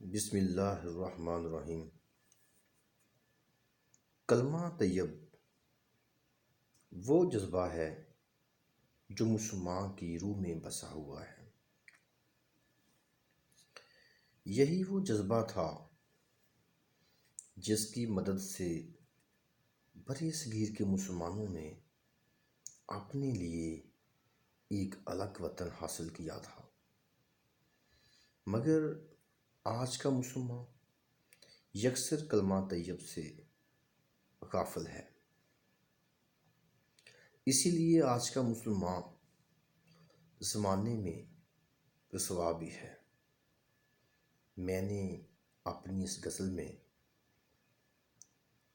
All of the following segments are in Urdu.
بسم اللہ الرحمن الرحیم۔ کلمہ طیب وہ جذبہ ہے جو مسلمان کی روح میں بسا ہوا ہے۔ یہی وہ جذبہ تھا جس کی مدد سے برِ صغیر کے مسلمانوں نے اپنے لیے ایک الگ وطن حاصل کیا تھا، مگر آج کا مسلمان یکسر کلمہ طیب سے غافل ہے۔ اسی لیے آج کا مسلمان زمانے میں رسوا بھی ہے۔ میں نے اپنی اس غزل میں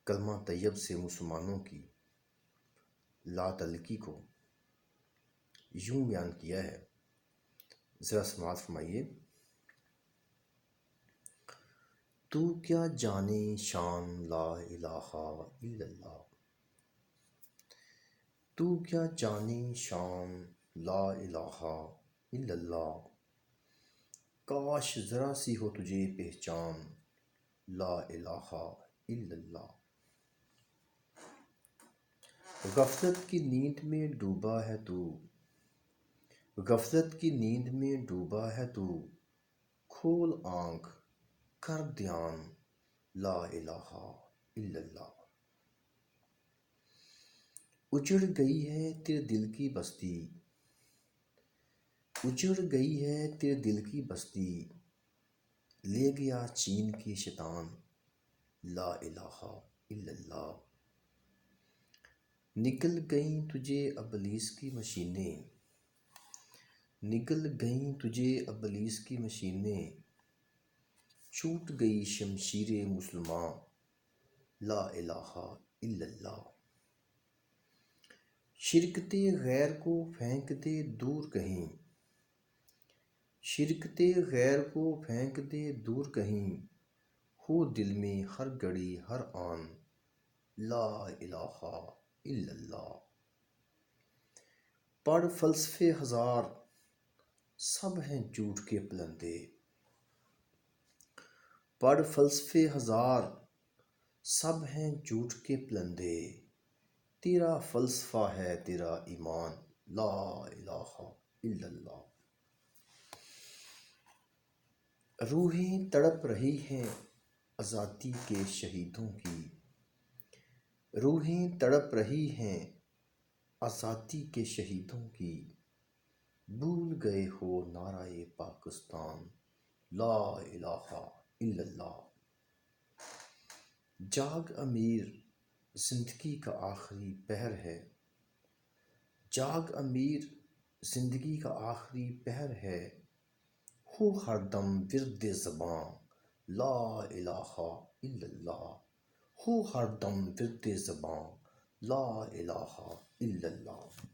کلمہ طیب سے مسلمانوں کی لا تعلقی کو یوں بیان کیا ہے، ذرا سماعت فرمائیے۔ تو کیا جانے شان لا الہ الا اللہ، تو کیا جانے شان لا الہ الا اللہ، کاش ذرا سی ہو تجھے پہچان لا الہ الا اللہ۔ غفلت کی نیند میں ڈوبا ہے تو، غفلت کی نیند میں ڈوبا ہے تو، کھول آنکھ کر دھیان لا الہ الا اللہ۔ اجڑ گئی ہے تیرے دل کی بستی، اجڑ گئی ہے تیرے دل کی بستی، لے گیا چھین کے شیطان لا الہ الا اللہ۔ نکل گئیں تجھے ابلیس کی مشینیں، نکل گئیں تجھے ابلیس کی مشینیں، چھوٹ گئی شمشیر مسلماں لا الہ الا اللہ۔ شرکت غیر کو پھینک دے دور کہیں، شرکت غیر کو پھینک دے دور کہیں، ہو دل میں ہر گھڑی ہر آن لا الہ الا اللہ۔ پڑھ فلسفے ہزار سب ہیں جھوٹ کے پلندے، پڑھ فلسفے ہزار سب ہیں جھوٹ کے پلندے، تیرا فلسفہ ہے تیرا ایمان لا الہ الا اللہ۔ روحیں تڑپ رہی ہیں آزادی کے شہیدوں کی، روحیں تڑپ رہی ہیں آزادی کے شہیدوں کی، بھول گئے ہو نعرہ پاکستان لا الہ الا اللہ۔ جاگ امیر زندگی کا آخری پہر ہے، جاگ امیر زندگی کا آخری پہر ہے، ہو ہر دم ورد زباں لا الہ الا اللہ، ہو ہر دم ورد زباں لا الہ الا اللہ۔